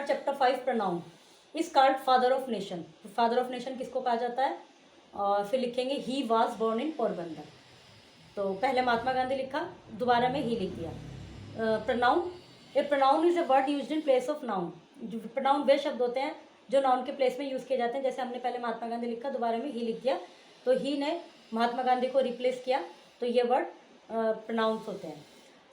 Start chapter 5 pronoun is called father of nation. Father of nation किसको कहा जाता है? और फिर लिखेंगे he was born in Porbandar. तो पहले महात्मा गांधी लिखा, दोबारा में ही लिख दिया। Pronoun, a pronoun is a word used in place of noun. Pronoun वे शब्द होते हैं जो नाउन के प्लेस में यूज़ किए जाते हैं। जैसे हमने पहले महात्मा गांधी लिखा, दोबारा में ही लिख दिया, तो ही ने महात्मा गांधी को रिप्लेस किया, तो ये वर्ड प्रोनाउंस होते हैं।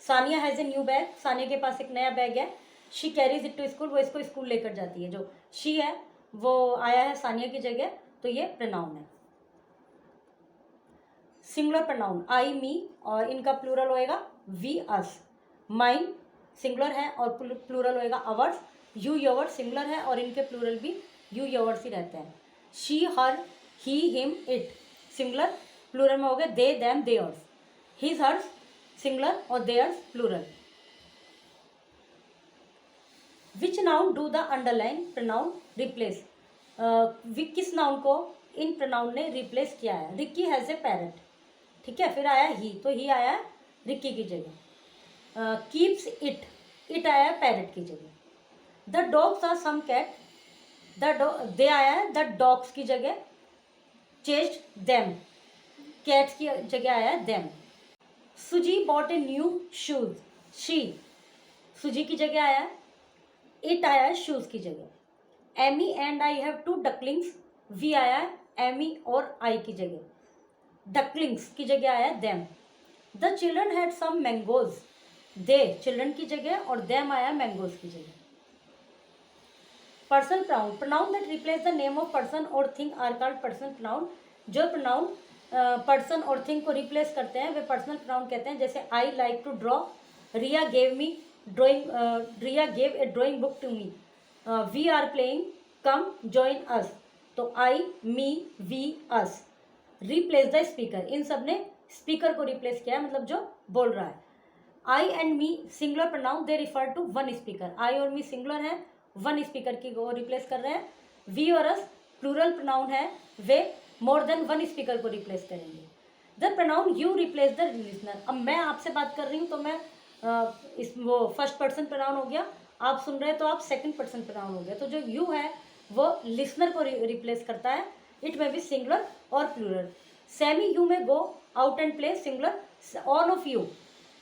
Sania has a new bag. Sania के पास एक नया बैग है। She carries it to school. वो इसको स्कूल लेकर जाती है। जो शी है वो आया है सानिया की जगह, तो ये प्रोनाउन है। सिंगुलर प्रोनाउन आई मी, और इनका प्लूरल होएगा वी अस। माइन सिंगुलर है और प्लूरल होएगा अवर्स। यू योवर सिंगुलर है और इनके प्लूरल भी यू योवर्स ही रहते हैं। She her he him it singular, plural में हो गए they them theirs. His hers singular और theirs plural. Which noun do the underline pronoun replace? किस नाउन को इन प्रोनाउन ने रिप्लेस किया है? रिक्की हैज़ ए पैरट, ठीक है। फिर आया ही, तो ही आया है रिक्की की जगह। कीप्स इट, इट आया है पैरट की जगह। The dogs are some cat, they आया है द डॉग्स की जगह। चेस्ड देम, कैट्स की जगह आया है देम। सुजी bot a new shoes, she सुजी की जगह आया है। इट आया है शूज की जगह। Amy and I have two ducklings, we आया है एमी और आई की जगह। डकलिंग्स की जगह आया है them. The children had some mangoes, they children की जगह और देम आया मैंगोज की जगह। Personal pronoun, pronoun that replace the name of person और thing are called personal pronoun. जो प्रोनाउन पर्सन और थिंग को रिप्लेस करते हैं वे पर्सनल प्रोनाउन कहते हैं। जैसे I like to draw, Riya gave me drawing, Riya gave a drawing book to me. We are playing, come join us. तो I me we us. Replace the speaker, इन सब ने स्पीकर को रिप्लेस किया है, मतलब जो बोल रहा है। I and me singular pronoun, they refer to one speaker. I और मी सिंगुलर है, वन स्पीकर की वो रिप्लेस कर रहे हैं। वी और अस प्लूरल प्रोनाउन है, वे मोर देन वन स्पीकर को रिप्लेस करेंगे। The pronoun you replace the listener. अब मैं आपसे बात कर रही हूँ तो मैं इस वो फर्स्ट पर्सन प्रोनाउन हो गया, आप सुन रहे हैं तो आप सेकंड पर्सन प्रोनाउन हो गया। तो जो यू है वो लिसनर को रिप्लेस करता है। इट में भी सिंगुलर और plural. Sammy you may go out and play singular. All of you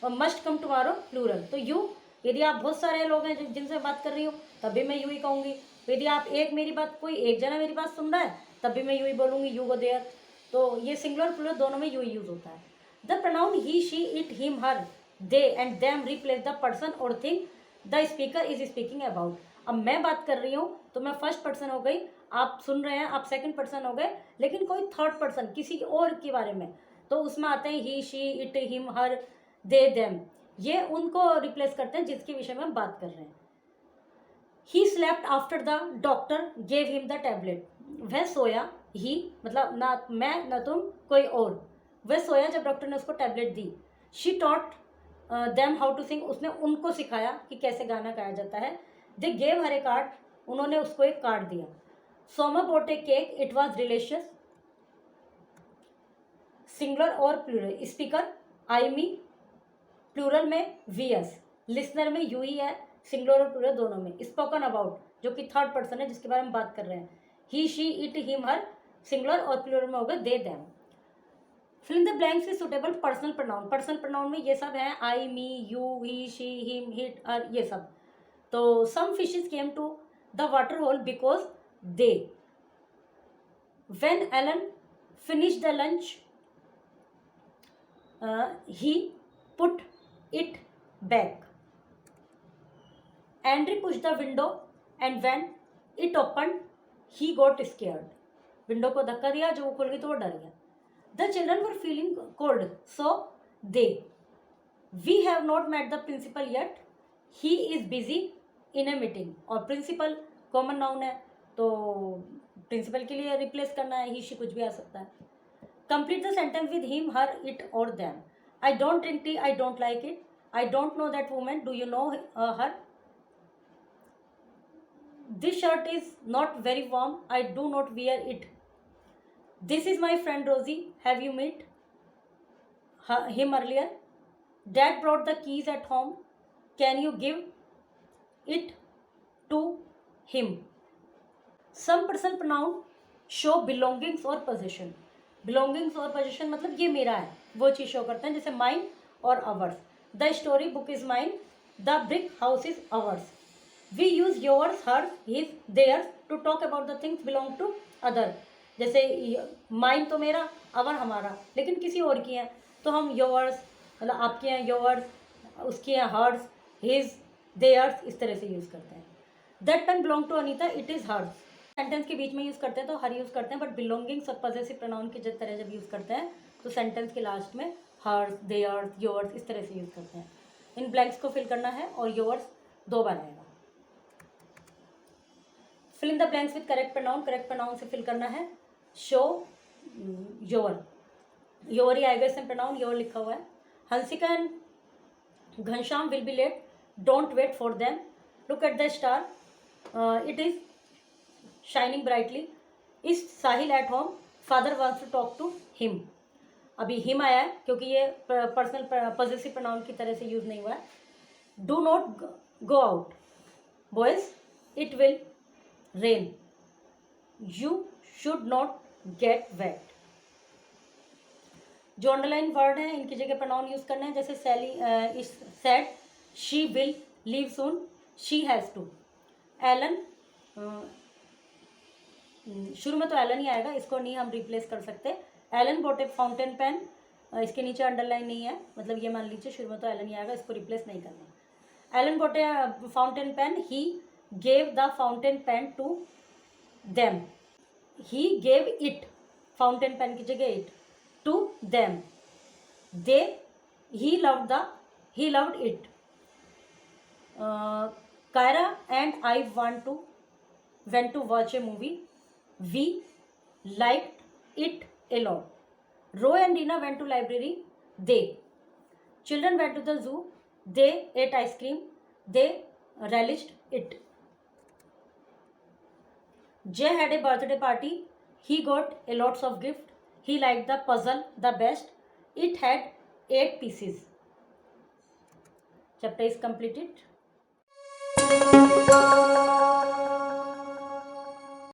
must come tomorrow plural. तो यू, यदि आप बहुत सारे लोग हैं जिनसे बात कर रही हूँ तभी मैं यू ही कहूँगी। यदि आप कोई एक जना मेरी बात सुन रहा है तब भी मैं यू ही बोलूँगी, यू गो देयर। तो ये सिंगुलर प्लूरल दोनों में यू ही यूज होता है। The pronoun he she it him her they and them replace the person और thing the speaker is speaking about. अब मैं बात कर रही हूँ तो मैं फर्स्ट पर्सन हो गई, आप सुन रहे हैं आप सेकंड पर्सन हो गए, लेकिन कोई थर्ड पर्सन किसी और के बारे में, तो उसमें आते हैं he she it him her they them. ये उनको रिप्लेस करते हैं जिसके विषय में हम बात कर रहे हैं। He slept after the doctor gave him the tablet. वह सोया, ही मतलब ना मैं ना तुम कोई और, वह सोया जब डॉक्टर ने उसको टैबलेट दी। She taught them how to sing, उसने उनको सिखाया कि कैसे गाना गाया जाता है। They gave her A card, उन्होंने उसको एक कार्ड दिया। Soma bought a cake, it was delicious. Singular और plural. Speaker I me, plural में वी एस, लिसनर में यू ही है, सिंगुलर और प्लूरल दोनों में। स्पोकन अबाउट जो कि थर्ड पर्सन है जिसके बारे में बात कर रहे हैं। He she it him her singular और प्लूरल में होगा they them. Fill in the blanks with suitable personal pronoun. Personal pronoun में ये सब हैं, I me you he she him it her, ये सब। तो some fishes came to the water hole because they. When Alan finish the lunch he put it back. Andrew pushed the window and when it opened he got scared. Window को धक्का दिया, जो वो खुल गई तो वो डर गया। The children were feeling cold so they. We have not met the principal yet. He is busy in a meeting. और principal कॉमन नाउन है तो प्रिंसिपल के लिए रिप्लेस करना है, ही शी कुछ भी आ सकता है। Complete the sentence with him, her, it or them. I don't drink tea, I don't like it. I don't know that woman, do you know her? This shirt is not very warm, I do not wear it. This is my friend Rosie, have you met him earlier? Dad brought the keys at home, can you give it to him. Some personal pronoun show belongings or possession. Belongings और possession मतलब ये मेरा है, वो चीज़ show करते हैं, जैसे mine और ours. The story book is mine. The brick house is ours. We use yours, hers, his, theirs to talk about the things belong to other. जैसे mine तो मेरा, our हमारा, लेकिन किसी और की है तो हम yours मतलब आपकी हैं, yours, उसकी हैं, hers, his, theirs, इस तरह से यूज़ करते हैं. That pen belong to Anita, it is hers. Sentence के बीच में यूज़ करते हैं तो हर यूज़ करते हैं, बट बिलोंगिंग्स और पॉसेसिव प्रोनाउन की जिस तरह जब यूज़ करते हैं तो सेंटेंस के लास्ट में हर्स, देयर्स, योर्स इस तरह से यूज़ करते हैं. इन ब्लैंक्स को फिल करना है और योर्स 2 बार आएगा. Fill in the blanks with correct pronoun से फिल करना है. शो योर, योर ही आएगा इसमें प्रोनाउन, योर लिखा हुआ है. Hansika and Ghanshyam will be late, don't wait for them. Look at the star, it is shining brightly. Is Sahil at home, father wants to talk to him. अभी him आया है क्योंकि ये पर्सनल पॉसेसिव प्रोनाउन की तरह से यूज़ नहीं हुआ है. Do not go out boys, it will rain. You should not get wet. जो अंडरलाइन वर्ड हैं इनकी जगह प्रोनाउन यूज़ करना है, जैसे Sally is sad, she will leave soon, she has to. Alan, शुरू में तो एलन ही आएगा, इसको नहीं हम रिप्लेस कर सकते. Alan bought a fountain pen, इसके नीचे अंडरलाइन नहीं है, मतलब ये मान लीजिए शुरू में तो एलन ही आएगा, इसको रिप्लेस नहीं करना. Alan bought a fountain pen, he gave the fountain pen to them. He gave it, fountain pen की जगह it, to them. They, he loved it. Kyra and I went to watch a movie. We liked it a lot. Roy and Rina went to library. They. Children went to the zoo. They ate ice cream. They relished it. Jay had a birthday party. He got a lots of gift. He liked the puzzle the best. It had 8 pieces. Chapter is completed.